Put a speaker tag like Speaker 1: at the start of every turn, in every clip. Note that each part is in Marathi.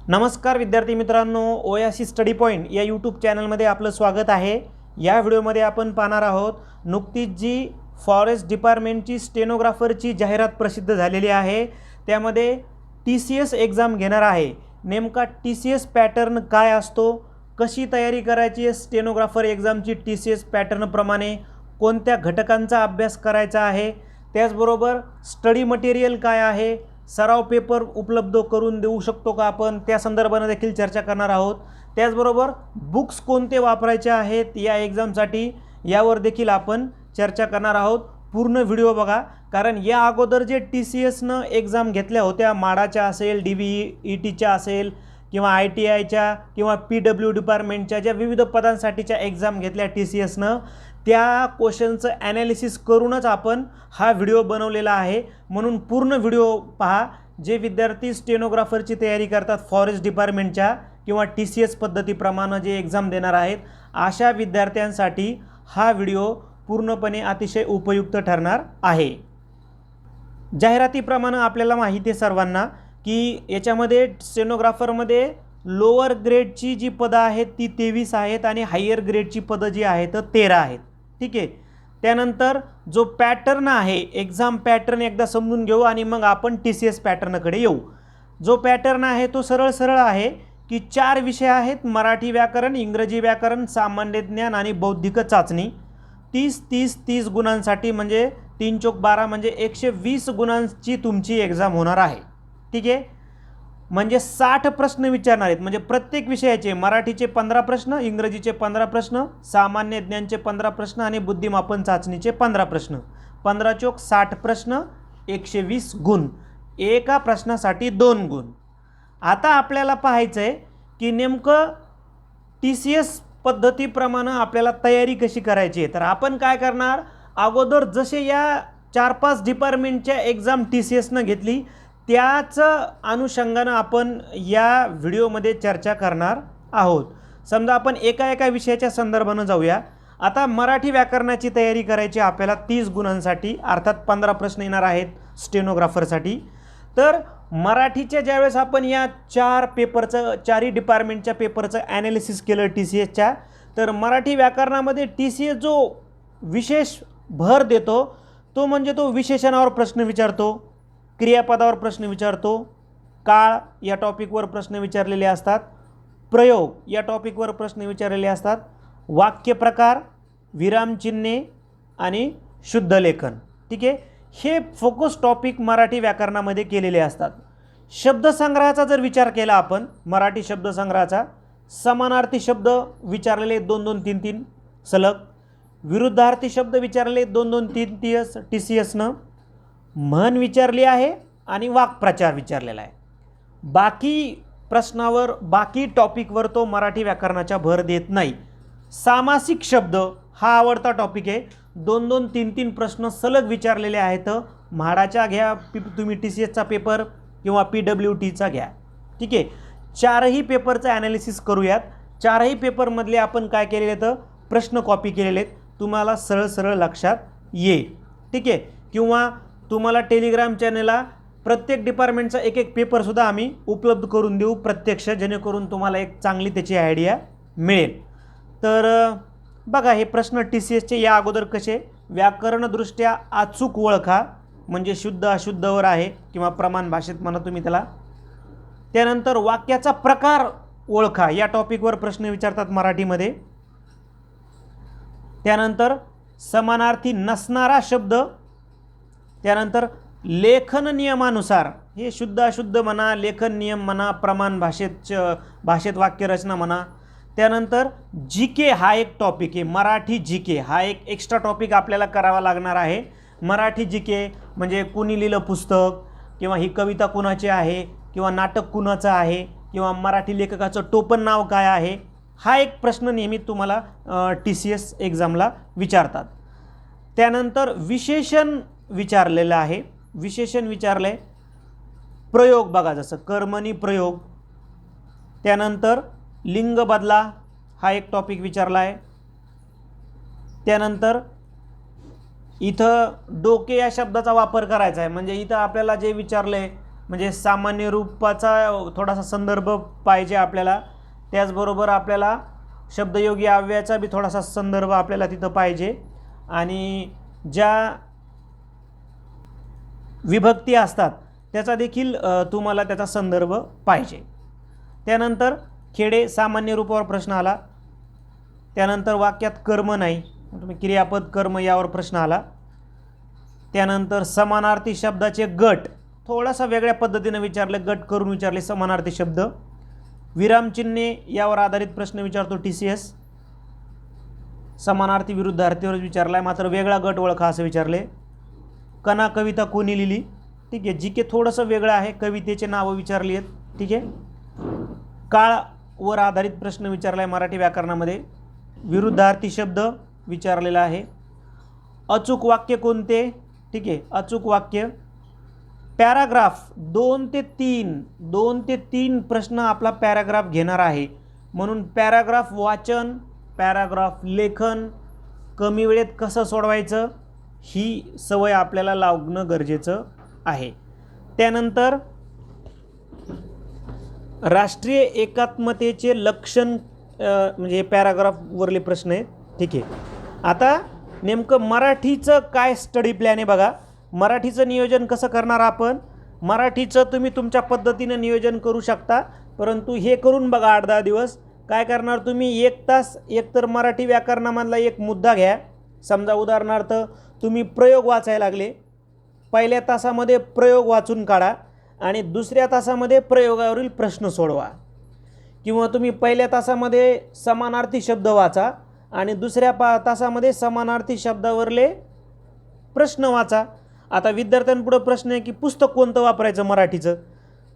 Speaker 1: नमस्कार विद्यार्थी मित्रांनो, ओयासी स्टडी पॉईंट या यूट्यूब चॅनलमध्ये आपलं स्वागत आहे। या व्हिडिओमध्ये आपण पाहणार आहोत नुकतीच जी फॉरेस्ट डिपार्टमेंटची स्टेनोग्राफरची जाहिरात प्रसिद्ध झालेली आहे। त्यामध्ये TCS एक्झाम घेणार आहे। नेमका TCS पॅटर्न काय असतो, कशी तयारी करायची आहे, स्टेनोग्राफर एक्झामची TCS पॅटर्न प्रमाणे कोणत्या घटकांचा अभ्यास करायचा आहे, त्याचबरोबर स्टडी मटेरियल काय आहे, सराव पेपर उपलब्ध करून देऊ शकतो का आपण, त्या संदर्भाने देखील चर्चा करणार आहोत। त्याचबरोबर बुक्स कोणते वापरायचे आहेत या एक्झामसाठी यावर देखील आपण चर्चा करणार आहोत। पूर्ण व्हिडिओ बघा, कारण या अगोदर जे TCSनं एक्झाम घेतल्या होत्या, माडाच्या असेल, DVETच्या असेल किंवा ITIच्या किंवा PW डिपार्टमेंटच्या ज्या विविध पदांसाठीच्या एक्झाम घेतल्या TCSनं, त्या क्वेश्चनचं ॲनालिसिस करूनच आपण हा व्हिडिओ बनवलेला आहे। म्हणून पूर्ण व्हिडिओ पहा। जे विद्यार्थी स्टेनोग्राफरची तयारी करतात फॉरेस्ट डिपार्टमेंटच्या किंवा TCS पद्धतीप्रमाणे जे एक्झाम देणार आहेत, अशा विद्यार्थ्यांसाठी हा व्हिडिओ पूर्णपणे अतिशय उपयुक्त ठरणार आहे। जाहिरातीप्रमाणे आपल्याला माहिती आहे सर्वांना की याच्यामध्ये स्टेनोग्राफरमध्ये लोअर ग्रेडची जी पदं आहेत ती 23 आहेत आणि हायर ग्रेडची पदं जी आहेत 13 आहेत। ठीक आहे। त्यानंतर जो पॅटर्न आहे, एक्झाम पॅटर्न एकदा समजून घेऊ आणि मग आपण TCS पॅटर्नकडे येऊ। जो पॅटर्न आहे तो सरळ आहे की 4 विषय आहेत, मराठी व्याकरण, इंग्रजी व्याकरण, सामान्य ज्ञान आणि बौद्धिक चाचणी। 30 गुणांसाठी म्हणजे 3 चोक 12 म्हणजे 120 गुणांची तुमची एक्झाम होणार आहे। ठीक आहे। म्हणजे 60 प्रश्न विचारणार आहेत, म्हणजे प्रत्येक विषयाचे मराठीचे 15 प्रश्न, इंग्रजीचे 15 प्रश्न, सामान्य ज्ञानचे 15 प्रश्न आणि बुद्धिमापन चाचणीचे 15 प्रश्न। 15 चोक 60 प्रश्न, 120 गुण, एका प्रश्नासाठी 2 गुण। आता आपल्याला पाहायचं आहे की नेमकं TCS पद्धतीप्रमाणे आपल्याला तयारी कशी करायची आहे। तर आपण काय करणार, अगोदर जसे या 4-5 डिपार्टमेंटच्या एक्झाम TCSनं घेतली त्याच अनुषंगाने आपण या व्हिडिओमध्ये चर्चा करणार आहोत। समजा आपण एका विषयाच्या संदर्भाने जाऊया। आता मराठी व्याकरणाची तयारी करायची आपल्याला 30 गुणांसाठी, अर्थात 15 प्रश्न येणार आहेत स्टेनोग्राफरसाठी। तर मराठीच्या ज्यावेळेस आपण या 4 पेपरचं, 4ही डिपार्टमेंटच्या पेपरचं ॲनालिसिस केलं TCSच्या, तर मराठी व्याकरणामध्ये TCS जो विशेष भर देतो तो म्हणजे तो विशेषणावर प्रश्न विचारतो, क्रियापदावर प्रश्न विचारतो, काळ या टॉपिकवर प्रश्न विचारलेले असतात, प्रयोग या टॉपिकवर प्रश्न विचारलेले असतात, वाक्यप्रकार, विरामचिन्हे आणि शुद्ध लेखन। ठीक आहे। हे फोकस टॉपिक मराठी व्याकरणामध्ये केलेले असतात। शब्दसंग्रहाचा जर विचार केला आपण, मराठी शब्दसंग्रहाचा, समानार्थी शब्द विचारलेले 2-2, 3-3 सलग, विरुद्धार्थी शब्द विचारले 2-2, 3-3 TCSनं, म्हण विचारली आहे आणि वाक्प्रचार विचारलेला आहे। बाकी प्रश्नावर, बाकी टॉपिकवर तो मराठी व्याकरणाचा भर देत नाही। सामासिक शब्द हा आवडता टॉपिक आहे। 2-2, 3-3 प्रश्न सलग विचारलेले आहेत। म्हाडाचा घ्या तुम्ही TCSचा पेपर किंवा PWTचा घ्या। ठीक आहे। 4ही पेपरचं ॲनालिसिस करूयात। 4ही पेपरमधले आपण काय केलेले तर प्रश्न कॉपी केलेले आहेत, तुम्हाला सरळ लक्षात येईल। ठीक आहे। किंवा तुम्हाला टेलिग्राम चॅनलला प्रत्येक डिपार्टमेंटचा एक पेपरसुद्धा आम्ही उपलब्ध करून देऊ प्रत्यक्ष, जेणेकरून तुम्हाला एक चांगली त्याची आयडिया मिळेल। तर बघा, हे प्रश्न TCSचे या अगोदर कसे, व्याकरणदृष्ट्या अचूक ओळखा, म्हणजे शुद्ध अशुद्धवर आहे किंवा प्रमाण भाषेत म्हणा तुम्ही त्याला। त्यानंतर वाक्याचा प्रकार ओळखा, या टॉपिकवर प्रश्न विचारतात मराठीमध्ये। त्यानंतर समानार्थी नसणारा शब्द, त्यानंतर लेखन नियमानुसार, हे शुद्ध अशुद्ध म्हणा, लेखन नियम म्हणा, प्रमाण भाषेत वाक्यरचना म्हणा। त्यानंतर GK हा एक टॉपिक आहे, मराठी GK हा एक एक्स्ट्रा टॉपिक आपल्याला करावा लागणार आहे। मराठी GK म्हणजे कुणी लिहिलं पुस्तक, किंवा ही कविता कुणाची आहे, किंवा नाटक कुणाचं आहे, किंवा मराठी लेखकाचं टोपण नाव काय आहे, हा एक प्रश्न नेहमी तुम्हाला TCS एक्झामला विचारतात। त्यानंतर विशेषण विचारलेलं आहे, विशेषण विचारलं आहे। प्रयोग बघा, जसं कर्मणी प्रयोग। त्यानंतर लिंग बदला हा एक टॉपिक विचारला आहे। त्यानंतर इथं डोके या शब्दाचा वापर करायचा आहे, म्हणजे इथं आपल्याला जे विचारलं आहे म्हणजे सामान्य रूपाचा थोडासा संदर्भ पाहिजे आपल्याला, त्याचबरोबर आपल्याला शब्दयोगी अव्ययाचा बी थोडासा संदर्भ आपल्याला तिथं पाहिजे, आणि ज्या विभक्ती असतात त्याचा देखील तुम्हाला त्याचा संदर्भ पाहिजे. त्यानंतर खेडे सामान्य रूपावर प्रश्न आला. त्यानंतर वाक्यात कर्म नाही, तुम्ही क्रियापद कर्म यावर प्रश्न आला. त्यानंतर समानार्थी शब्दाचे गट थोडासा वेगळ्या पद्धतीने विचारले, गट करून विचारले समानार्थी शब्द. विरामचिन्हे यावर आधारित प्रश्न विचारतो TCS. समानार्थी विरुद्धार्थीवर विचारला आहे, मात्र वेगळा गट ओळखा असं विचारले. कना कविता कोणी लिहिली, ठीक आहे, GK थोडंसं वेगळं आहे, कवितेचे नावं विचारली आहेत, ठीक आहे. काळवर आधारित प्रश्न विचारला आहे मराठी व्याकरणामध्ये. विरुद्धार्थी शब्द विचारलेला आहे. अचूक वाक्य कोणते, ठीक आहे, अचूक वाक्य. पॅराग्राफ 2 ते 3 प्रश्न आपला पॅराग्राफ घेणार आहे, म्हणून पॅराग्राफ वाचन, पॅराग्राफ लेखन, कमी वेळेत कसं सोडवायचं ही सवय आपल्याला लावणं गरजेचं आहे. त्यानंतर राष्ट्रीय एकात्मतेचे लक्षण, म्हणजे हे पॅराग्राफवरले प्रश्न आहेत, ठीक आहे. आता नेमकं मराठीचं काय स्टडी प्लॅन आहे बघा. मराठीचं नियोजन कसं करणार आपण, मराठीचं तुम्ही तुमच्या पद्धतीनं नियोजन करू शकता, परंतु हे करून बघा 8-10 दिवस. काय करणार तुम्ही, 1 तास एकतर मराठी व्याकरणामधला एक मुद्दा घ्या. समजा उदाहरणार्थ तुम्ही प्रयोग वाचायला लागले, पहिल्या तासामध्ये प्रयोग वाचून काढा आणि दुसऱ्या तासामध्ये प्रयोगावरील प्रश्न सोडवा. किंवा तुम्ही पहिल्या तासामध्ये समानार्थी शब्द वाचा आणि दुसऱ्या तासामध्ये समानार्थी शब्दावरले प्रश्न वाचा. आता विद्यार्थ्यांपुढं प्रश्न आहे की पुस्तक कोणतं वापरायचं मराठीचं,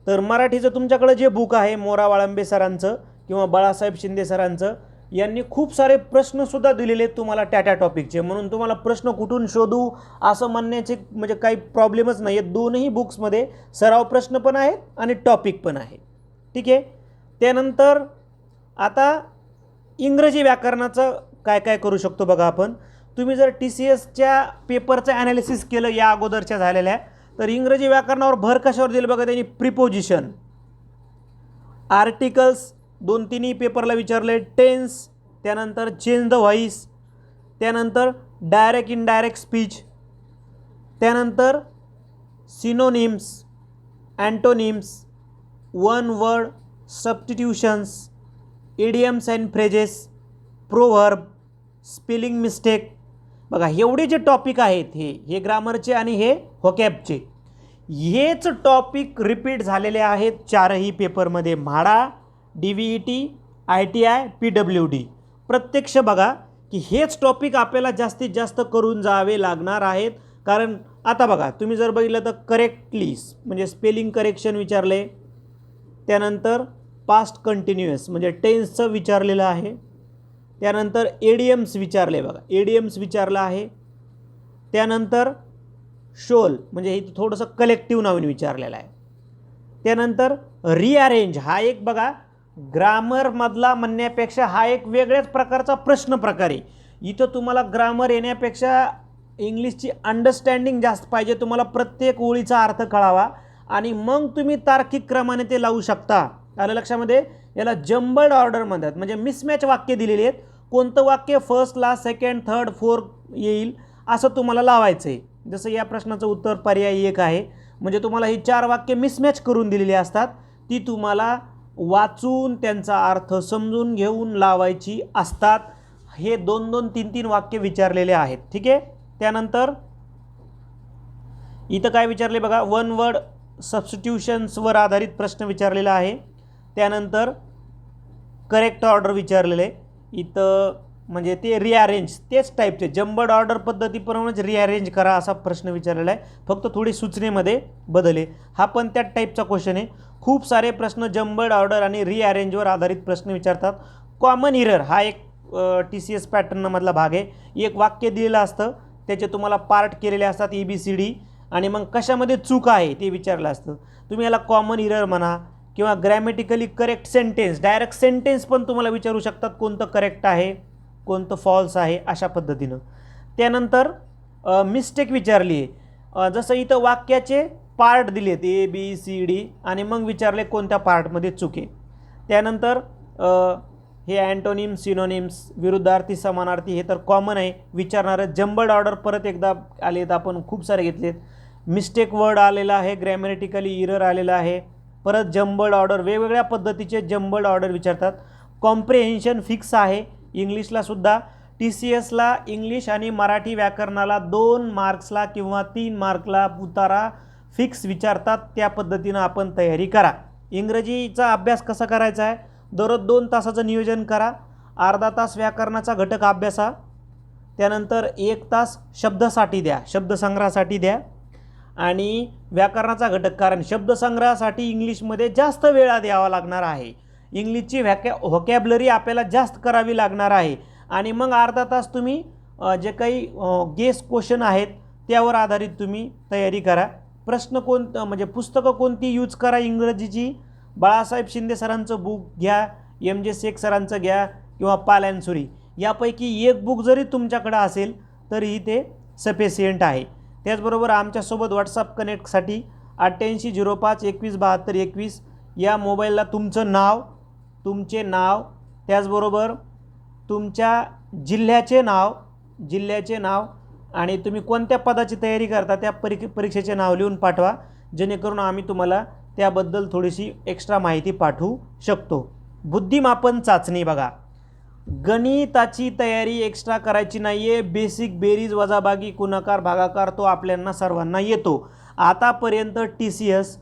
Speaker 1: तर मराठीचं तुमच्याकडं जे बुक आहे मोरा वाळंबे सरांचं किंवा बाळासाहेब शिंदे सरांचं, यांनी खूप सारे प्रश्नसुद्धा दिलेले आहेत तुम्हाला त्या टॉपिकचे, म्हणून तुम्हाला प्रश्न कुठून शोधू असं म्हणण्याचे म्हणजे काही प्रॉब्लेमच नाही आहे. दोनही बुक्समध्ये सराव प्रश्न पण आहेत आणि टॉपिक पण आहे, ठीक आहे. त्यानंतर आता इंग्रजी व्याकरणाचं काय काय करू शकतो बघा आपण. तुम्ही जर TCSच्या पेपरचं ॲनालिसिस केलं या अगोदरच्या झालेल्या, तर इंग्रजी व्याकरणावर भर कशावर दिलं बघा त्यांनी, प्रिपोजिशन, आर्टिकल्स 2-3 पेपरला विचारले, टेन्स, त्यानंतर चेंज द व्हॉइस, त्यानंतर डायरेक्ट इनडायरेक्ट स्पीच, त्यानंतर synonyms, antonyms, one word substitutions, idioms and phrases, proverb, spelling mistake. बघा एवढे जे टॉपिक आहेत हे ग्रामरचे आणि हे व्होकॅबचे, हेच टॉपिक रिपीट झालेले आहेत 4ही पेपरमध्ये. MHADA, DVET, ITI, PWD. प्रत्यक्ष बघा की हेच टॉपिक आपल्याला जास्तीत जास्त करून जावे लागणार आहेत. कारण आता बघा तुम्ही जर बघितलं तर करेक्टली म्हणजे स्पेलिंग करेक्शन विचारले, त्यानंतर पास्ट कंटिन्युअस म्हणजे टेन्सचं विचारलेलं आहे, त्यानंतर एडियम्स विचारले बघा, एडियम्स विचारलं आहे, त्यानंतर शोल म्हणजे हे थोडंसं कलेक्टिव्ह नावाने विचारलेलं आहे, त्यानंतर रिअरेंज हा एक बघा ग्रामरमधला म्हणण्यापेक्षा हा एक वेगळ्याच प्रकारचा प्रश्न प्रकार आहे. इथं तुम्हाला ग्रामर येण्यापेक्षा इंग्लिशची अंडरस्टँडिंग जास्त पाहिजे, तुम्हाला प्रत्येक ओळीचा अर्थ कळावा आणि मग तुम्ही तार्किक क्रमाने ते लावू शकता. आलं लक्षामध्ये. याला जम्बल्ड ऑर्डर म्हणतात, म्हणजे मिसमॅच वाक्य दिलेली आहेत, कोणतं वाक्य first, last, second, third, fourth येईल असं तुम्हाला लावायचं आहे. जसं या प्रश्नाचं उत्तर पर्याय 1 आहे, म्हणजे तुम्हाला ही 4 वाक्य मिसमॅच करून दिलेली असतात, ती तुम्हाला वाचून त्यांचा अर्थ समजून घेऊन लावायची असतात. हे 2-2, 3-3 वाक्य विचारलेले आहेत, ठीक आहे. त्यानंतर इथं काय विचारले बघा, वन वर्ड सबस्टिट्यूशन्सवर आधारित प्रश्न विचारलेला आहे, त्यानंतर करेक्ट ऑर्डर विचारलेले इथं म्हणजे ते रिअरेंज तेच टाईपचे जम्बल्ड ऑर्डर पद्धतीप्रमाणेच रिअरेंज करा असा प्रश्न विचारलेला आहे, फक्त थोडी सूचनेमध्ये बदले. हा पण त्या टाईपचा क्वेश्चन आहे. खूप सारे प्रश्न जम्बल्ड ऑर्डर आणि रिअरेंजवर आधारित प्रश्न विचारतात. कॉमन इरर हा एक TCS पॅटर्नमधला भाग आहे. एक वाक्य दिलेलं असतं, त्याचे तुम्हाला पार्ट केलेले असतात ABCD आणि मग कशामध्ये चूक आहे ते विचारलं असतं. तुम्ही याला कॉमन इरर म्हणा किंवा grammatically correct sentence, direct sentence पण तुम्हाला विचारू शकतात, कोणतं करेक्ट आहे कोणतं फॉल्स आहे अशा पद्धतीनं. त्यानंतर मिस्टेक विचारली आहे, जसं इथं वाक्याचे पार्ट दिलेत ABCD आणि मग विचारले कोणत्या पार्टमध्ये चूक आहे. त्यानंतर हे अँटोनिम सिनोनिम्स विरुद्धार्थी समानार्थी हे तर कॉमन आहे विचारणारं. जंबल्ड ऑर्डर परत एकदा आलेत, आपण खूप सारे घेतलेत. मिस्टेक वर्ड आलेला आहे, ग्रॅमॅटिकली इरर आलेला आहे. परत जंबल्ड ऑर्डर, वेगवेगळ्या पद्धतीचे जंबल्ड ऑर्डर विचारतात. कॉम्प्रिहेन्शन फिक्स आहे इंग्लिशला सुद्धा. TCSला इंग्लिश आणि मराठी व्याकरणाला 2 मार्क्सला किंवा 3 मार्कला उतारा फिक्स विचारतात. त्या पद्धतीनं आपण तयारी करा. इंग्रजीचा अभ्यास कसा करायचा आहे, दररोज 2 तासाचं नियोजन करा. अर्धा तास व्याकरणाचा घटक अभ्यासा, त्यानंतर 1 तास शब्दसाठी द्या, शब्दसंग्रहासाठी द्या आणि व्याकरणाचा घटक, कारण शब्दसंग्रहासाठी इंग्लिशमध्ये जास्त वेळ द्यावा लागणार आहे. इंग्लिशची व्हॉकॅब्लरी आपल्याला जास्त करावी लागणार आहे. आणि मग अर्धा तास तुम्ही जे काही गेस क्वेश्चन आहेत त्यावर आधारित तुम्ही तयारी करा. प्रश्न म्हणजे पुस्तकं कोणती यूज करा इंग्रजीची, बाळासाहेब शिंदे सरांचं बुक घ्या, MJ शेख सरांचं घ्या किंवा पाल अँड सुरी, यापैकी एक बुक जरी तुमच्याकडं असेल तरीही ते सफिशियंट आहे. त्याचबरोबर आमच्यासोबत व्हॉट्सअप कनेक्टसाठी 8805217221 या मोबाईलला तुमचं नाव, तुमचे नाव, त्याचबरोबर तुमच्या जिल्ह्याचे नाव आणि तुम्ही कोणत्या पदाची तयारी करता त्या परीक्षेचे नाव लिहून पाठवा, जेणेकरून आम्ही तुम्हाला त्याबद्दल थोडीशी एक्स्ट्रा माहिती पाठवू शकतो. बुद्धिमापन चाचणी बघा, गणिताची तयारी एक्स्ट्रा करायची नाही आहे. बेसिक बेरीज वजाबाकी गुणाकार भागाकार तो आपल्याला सर्वांना येतो. आतापर्यंत TCS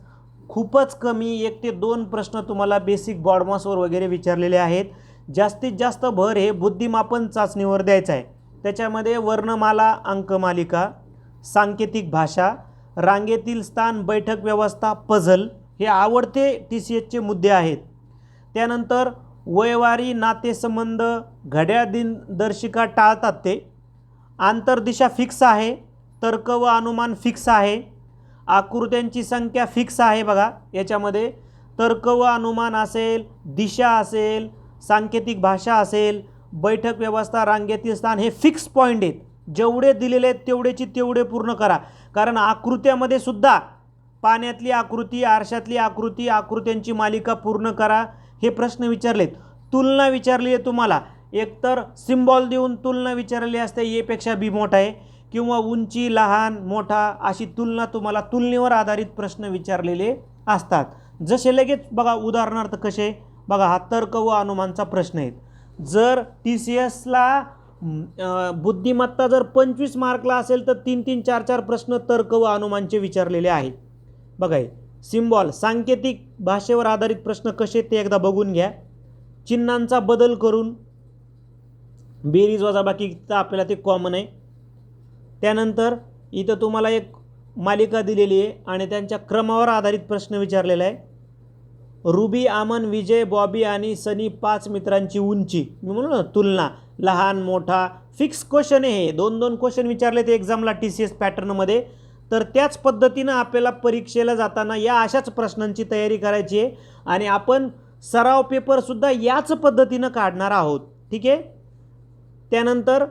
Speaker 1: खूपच कमी 1 ते 2 प्रश्न तुम्हाला बेसिक बॉडमासवर वगैरे विचारलेले आहेत. जास्तीत जास्त भर हे बुद्धिमापन चाचणीवर द्यायचं आहे. त्याच्यामध्ये वर्णमाला, अंकमालिका, सांकेतिक भाषा, रांगेतील स्थान, बैठक व्यवस्था, पझल हे आवडते TCSचे मुद्दे आहेत. त्यानंतर वयवारी, नातेसंबंध, घड्याळ दिनदर्शिका टाळतात ते. आंतरदिशा फिक्स आहे, तर्क व अनुमान फिक्स आहे, आकृत्यांची संख्या फिक्स आहे. बघा याच्यामध्ये तर्क व अनुमान असेल, दिशा असेल, सांकेतिक भाषा असेल, बैठक व्यवस्था, रांगेतील स्थान हे फिक्स पॉईंट आहेत. जेवढे दिलेले आहेत तेवढेची तेवढे पूर्ण करा. कारण आकृत्यामध्ये सुद्धा पाण्यातली आकृती, आरशातली आकृती, आकृत्यांची मालिका पूर्ण करा हे प्रश्न विचारलेत. तुलना विचारली आहे तुम्हाला, एकतर सिम्बॉल देऊन तुलना विचारलेली असते, A पेक्षा B मोठा आहे किंवा उंची, लहान, मोठा अशी तुलना, तुम्हाला तुलनेवर आधारित प्रश्न विचारलेले असतात. जसे लगेच बघा उदाहरणार्थ कसे बघा, हा तर्क व अनुमानचा प्रश्न आहे. जर TCSला बुद्धिमत्ता जर 25 मार्कला असेल तर 3-3, 4-4 प्रश्न तर्क व अनुमानचे विचारलेले आहेत. बघा सिम्बॉल, सांकेतिक भाषेवर आधारित प्रश्न कसे ते एकदा बघून घ्या. चिन्हांचा बदल करून बेरीज वजाबाकीचा आपल्याला ते कॉमन आहे. त्यानंतर इथं तुम्हाला एक मालिका दिलेली आहे आणि त्यांच्या क्रमावर आधारित प्रश्न विचारलेला आहे. रुबी, आमन, विजय, बॉबी आणि सनी 5 मित्रांची उंची, मी म्हणू ना तुलना, लहान, मोठा, फिक्स क्वेश्चन आहे. हे 2-2 क्वेश्चन विचारले ते एक्झामला TCS पॅटर्नमध्ये. तर त्याच पद्धतीनं आपल्याला परीक्षेला जाताना या अशाच प्रश्नांची तयारी करायची आहे आणि आपण सराव पेपरसुद्धा याच पद्धतीनं काढणार आहोत. ठीक आहे. त्यानंतर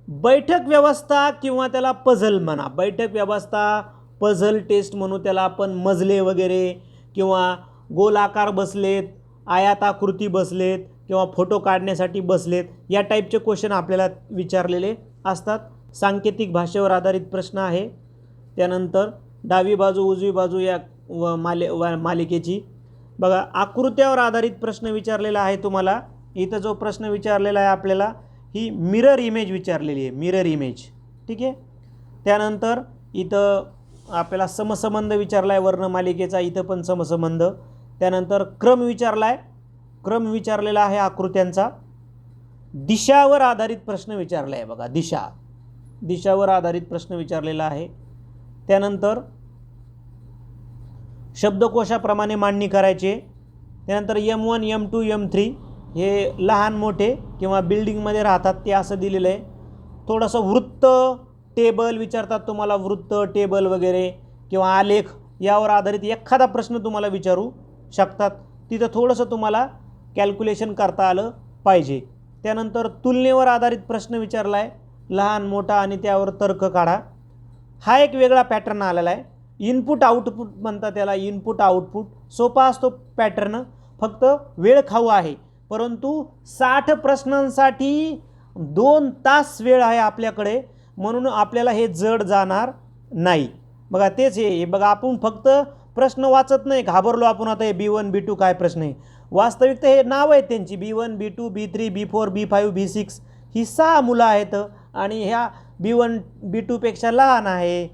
Speaker 1: बैठक व्यवस्था किंवा त्याला पझल म्हणा, बैठक व्यवस्था, पझल टेस्ट म्हणू त्याला आपण, मजले वगैरे किंवा गोलाकार बसलेत, आयताकृती बसलेत किंवा फोटो काढण्यासाठी बसलेत, या टाईपचे क्वेश्चन आपल्याला विचारलेले असतात. सांकेतिक भाषेवर आधारित प्रश्न आहे. त्यानंतर डावी बाजू उजवी बाजू या मालिकेची बघा, आकृत्यावर आधारित प्रश्न विचारलेला आहे तुम्हाला. इथं जो प्रश्न विचारलेला आहे आपल्याला, ही मिरर इमेज विचारलेली आहे, मिरर इमेज. ठीक आहे. त्यानंतर इथं आपल्याला समसंबंध विचारला आहे वर्णमालिकेचा, इथं पण समसंबंध. त्यानंतर क्रम विचारला आहे, क्रम विचारलेला आहे आकृत्यांचा. दिशावर आधारित प्रश्न विचारला आहे बघा, दिशावर आधारित प्रश्न विचारलेला आहे. त्यानंतर शब्दकोशाप्रमाणे मांडणी करायची. त्यानंतर M1, M2, M3 हे लहान मोठे किंवा बिल्डिंगमध्ये राहतात ते असं दिलेलं आहे. थोडंसं वृत्त टेबल विचारतात तुम्हाला, वृत्त टेबल वगैरे किंवा आलेख यावर आधारित एखादा प्रश्न तुम्हाला विचारू शकतात. तिथं थोडंसं तुम्हाला कॅल्क्युलेशन करता आलं पाहिजे. त्यानंतर तुलनेवर आधारित प्रश्न विचारला आहे, लहान मोठा आणि त्यावर तर्क काढा. हा एक वेगळा पॅटर्न आलेला आहे. इनपुट आउटपुट म्हणतात त्याला, इनपुट आउटपुट. सोपा असतो पॅटर्न, फक्त वेळ खाऊ आहे. परंतु 60 प्रश्नांसाठी 2 तास वेळ आहे आपल्याकडे, म्हणून आपल्याला हे जड जाणार नाही. बघा तेच हे बघा, आपण फक्त प्रश्न वाचत नाही, घाबरलो आपण आता हे B1 B2 काय प्रश्न आहे. वास्तविक तर हे नाव आहेत त्यांची, B1 B2 B3 B4 B5 B6 ही 6 मुलं आहेत आणि ह्या B1 B2 पेक्षा लहान आहे,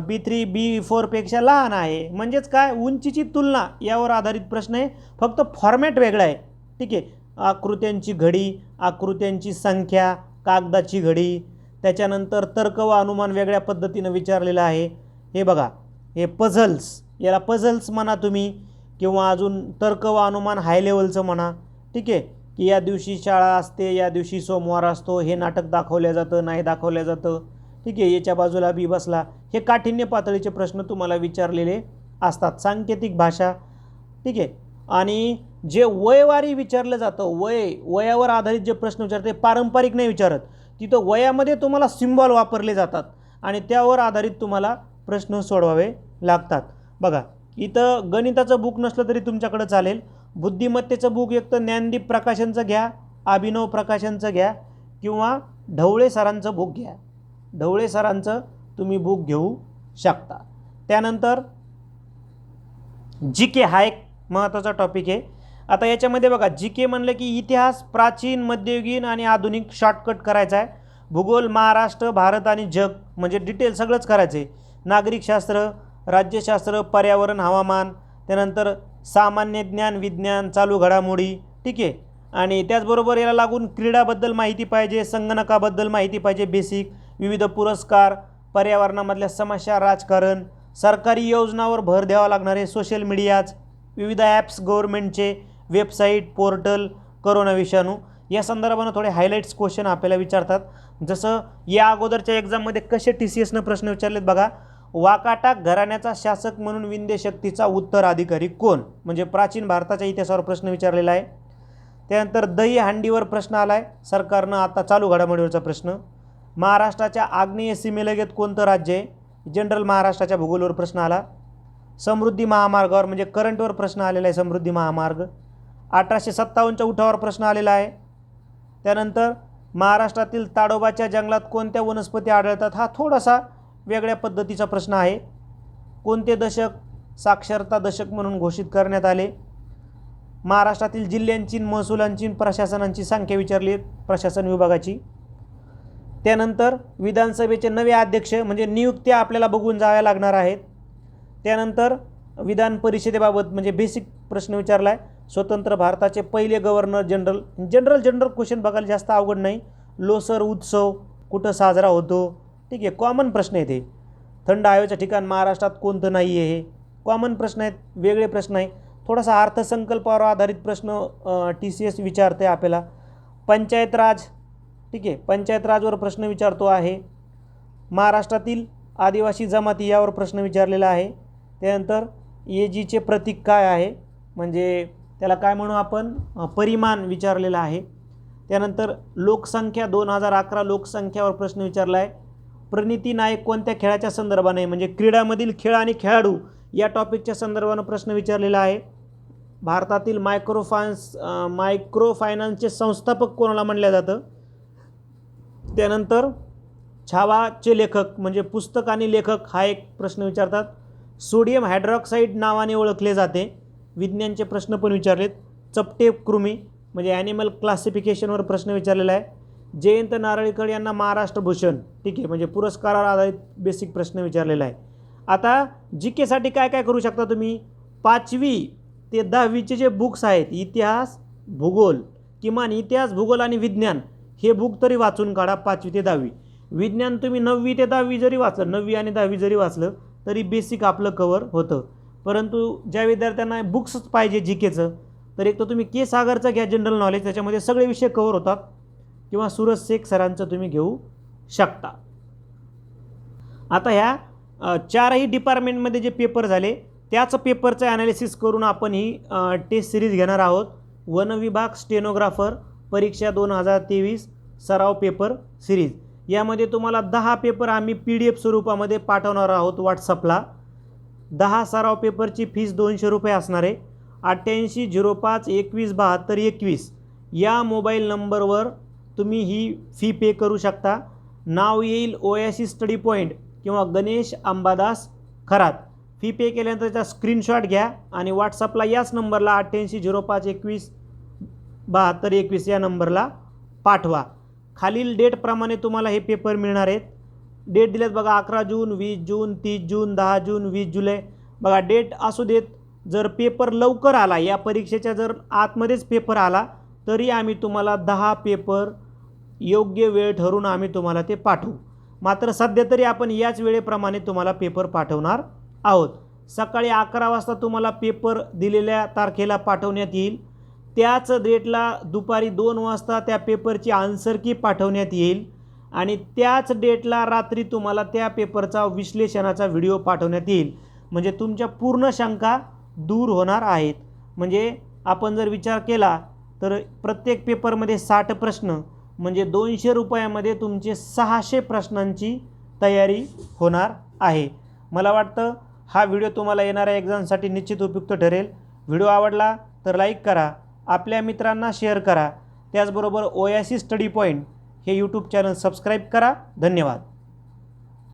Speaker 1: B3 B4 पेक्षा लहान आहे. म्हणजेच काय, उंचीची तुलना यावर आधारित प्रश्न आहे, फक्त फॉर्मॅट वेगळा आहे. ठीक आहे. आकृत्यांची घडी, आकृत्यांची संख्या, कागदाची घडी, त्याच्यानंतर तर्क व अनुमान वेगळ्या पद्धतीनं विचारलेलं आहे. हे बघा, हे पझल्स, याला पझल्स म्हणा तुम्ही, किंवा अजून तर्क व अनुमान हाय लेवलचं म्हणा. ठीक आहे, की या दिवशी शाळा असते, या दिवशी सोमवार असतो, हे नाटक दाखवलं जातं नाही दाखवलं जातं. ठीक आहे, याच्या बाजूला बी बसला. हे काठिण्य पातळीचे प्रश्न तुम्हाला विचारलेले असतात. सांकेतिक भाषा. ठीक आहे. आणि जे वयवारी विचारलं जातं, वयावर आधारित जे प्रश्न विचारते, पारंपरिक नाही विचारत, तिथं वयामध्ये तुम्हाला सिम्बॉल वापरले जातात आणि त्यावर आधारित तुम्हाला प्रश्न सोडवावे लागतात. बघा, इथं गणिताचं बुक नसलं तरी तुमच्याकडं चालेल. बुद्धिमत्तेचं बुक एक तर ज्ञानदीप प्रकाशनचं घ्या, अभिनव प्रकाशनचं घ्या, किंवा ढवळे सरांचं बुक घ्या. ढवळे सरांचं तुम्ही बुक घेऊ शकता. त्यानंतर GK हा एक महत्त्वाचा टॉपिक आहे. आता याच्यामध्ये बघा, GK म्हणलं की इतिहास, प्राचीन, मध्ययुगीन आणि आधुनिक शॉर्टकट करायचा आहे. भूगोल, महाराष्ट्र, भारत आणि जग म्हणजे डिटेल सगळंच करायचं आहे. नागरिकशास्त्र, राज्यशास्त्र, पर्यावरण, हवामान, त्यानंतर सामान्य ज्ञान, विज्ञान, चालू घडामोडी. ठीक आहे. आणि त्याचबरोबर याला लागून क्रीडाबद्दल माहिती पाहिजे, संगणकाबद्दल माहिती पाहिजे बेसिक, विविध पुरस्कार, पर्यावरणामधल्या समस्या, राजकारण, सरकारी योजनावर भर द्यावा लागणार आहे, सोशल मीडियाज, विविध ॲप्स गव्हर्नमेंटचे, वेबसाईट, पोर्टल, कोरोना विषाणू या संदर्भानं थोडे हायलाईट्स क्वेश्चन आपल्याला विचारतात. जसं या अगोदरच्या एक्झाममध्ये कसे TCSनं प्रश्न विचारलेत बघा. वाकाटक घराण्याचा शासक म्हणून विंध्य शक्तीचा उत्तराधिकारी कोण, म्हणजे प्राचीन भारताच्या इतिहासावर प्रश्न विचारलेला आहे. त्यानंतर दही हंडीवर प्रश्न आला आहे, सरकारनं आता चालू घडामोडीवरचा प्रश्न. महाराष्ट्राच्या आग्नेय सीमेलगत कोणतं राज्य आहे, जनरल महाराष्ट्राच्या भूगोलवर प्रश्न आला. समृद्धी महामार्गावर म्हणजे करंटवर प्रश्न आलेला आहे, समृद्धी महामार्ग. 1857च्या उठावावर प्रश्न आलेला आहे. त्यानंतर महाराष्ट्रातील ताडोबाच्या जंगलात कोणत्या वनस्पती आढळतात, हा थोडासा वेगळ्या पद्धतीचा प्रश्न आहे. कोणते दशक साक्षरता दशक म्हणून घोषित करण्यात आले. महाराष्ट्रातील जिल्ह्यांची, महसुलांची, प्रशासनांची संख्या विचारली प्रशासन विभागाची. त्यानंतर विधानसभेचे नवे अध्यक्ष म्हणजे नियुक्त्या आपल्याला बघून जाव्या लागणार आहेत. त्यानंतर विधान परिषदेबाबत म्हणजे बेसिक प्रश्न विचारला आहे. स्वतंत्र भारताचे पहिले गव्हर्नर जनरल क्वेश्चन बघायला जास्त अवघड नाही. लोसर उत्सव कुठं साजरा होतो, ठीक आहे, कॉमन प्रश्न आहेत हे. थंड हवेचं ठिकाण महाराष्ट्रात कोणतं नाही आहे, हे कॉमन प्रश्न आहेत, वेगळे प्रश्न आहे. थोडासा अर्थसंकल्पावर आधारित प्रश्न TCS विचारते आपल्याला. पंचायत राज, ठीक आहे, पंचायत राजवर प्रश्न विचारतो आहे. महाराष्ट्रातील आदिवासी जमाती यावर प्रश्न विचारलेला आहे. त्यानंतर AGचे प्रतीक काय आहे, म्हणजे त्याला काय म्हणू आपण, परिमाण विचारलेला आहे. त्यानंतर लोकसंख्या 2011 लोकसंख्यावर प्रश्न विचारला आहे. प्रणिती नायक कोणत्या खेळाच्या संदर्भाने, म्हणजे क्रीडामधील खेळ आणि खेळाडू या टॉपिकच्या संदर्भानं प्रश्न विचारलेला आहे. भारतातील मायक्रो फायनान्सचे संस्थापक कोणाला म्हणलं जातं. त्यानंतर छावाचे लेखक म्हणजे पुस्तक आणि लेखक हा एक प्रश्न विचारतात. सोडियम हायड्रॉक्साईड नावाने ओळखले जाते, विज्ञानचे प्रश्न पण विचारलेत. चपटे कृमी म्हणजे ॲनिमल क्लासिफिकेशनवर प्रश्न विचारलेला आहे. जयंत नारळीकर यांना महाराष्ट्र भूषण, ठीक आहे, म्हणजे पुरस्कारावर आधारित बेसिक प्रश्न विचारलेला आहे. आता GKसाठी काय काय करू शकता तुम्ही, 5वी ते 10वीचे जे बुक्स आहेत, इतिहास, भूगोल, किमान इतिहास, भूगोल आणि विज्ञान हे बुक तरी वाचून काढा 5वी ते 10वी. विज्ञान तुम्ही 9वी ते 10वी जरी वाचलं, 9वी आणि 10वी जरी वाचलं तरी बेसिक आपलं कवर होतं. परंतु ज्या विद्यार्थ्यांना बुक्सच पाहिजे GKचं, तर एक तर तुम्ही K सागरचं घ्या, जनरल नॉलेज, त्याच्यामध्ये सगळे विषय कवर होतात, किंवा सूरज शेख सरांचं तुम्ही घेऊ शकता. आता ह्या 4ही डिपार्टमेंटमध्ये जे पेपर झाले त्याच पेपरचं ॲनालिसिस करून आपण ही टेस्ट सिरीज घेणार आहोत. वन विभाग स्टेनोग्राफर परीक्षा 2023 सराव पेपर सिरीज. यामध्ये तुम्हाला 10 पेपर आम्ही PDF स्वरूपामध्ये पाठवणार आहोत व्हॉट्सअपला. 10 सराव पेपरची फीस 200 रुपये असणार आहे. 8805217221 या मोबाईल नंबरवर तुम्ही ही फी पे करू शकता. नाव येईल ओएसिस स्टडी पॉईंट किंवा गणेश अंबादास खरात. फी पे केल्यानंतर त्याचा स्क्रीनशॉट घ्या आणि व्हॉट्सअपला याच नंबरला 8805217221 या नंबरला पाठवा. खालील डेटप्रमाणे तुम्हाला हे पेपर मिळणार आहेत. डेट दिल्यात बघा, 11 जून, 20 जून, 30 जून, 10 जून, 20 जुलै. बघा डेट असू देत. जर पेपर लवकर आला, या परीक्षेच्या जर आतमध्येच पेपर आला, तरी आम्ही तुम्हाला 10 पेपर योग्य वेळ ठरवून आम्ही तुम्हाला ते पाठवू. मात्र सध्या तरी आपण याच वेळेप्रमाणे तुम्हाला पेपर पाठवणार आहोत. सकाळी 11 वाजता तुम्हाला पेपर दिलेल्या तारखेला पाठवण्यात येईल. त्याच डेटला दुपारी 2 वाजता त्या पेपरची आन्सर की पाठवण्यात येईल आणि त्याच डेटला रात्री तुम्हाला त्या पेपरचा विश्लेषणाचा व्हिडिओ पाठवण्यात येईल. म्हणजे तुमच्या पूर्ण शंका दूर होणार आहेत. म्हणजे आपण जर विचार केला तर प्रत्येक पेपरमध्ये 60 प्रश्न म्हणजे 200 रुपयामध्ये तुमचे 600 प्रश्नांची तयारी होणार आहे. मला वाटतं हा व्हिडिओ तुम्हाला येणाऱ्या एक्झामसाठी निश्चित उपयुक्त ठरेल. व्हिडिओ आवडला तर लाईक करा, आपल्या मित्रांना शेअर करा. त्याचबरोबर ओएसिस स्टडी पॉईंट हे यूट्यूब चॅनल सबस्क्राईब करा. धन्यवाद.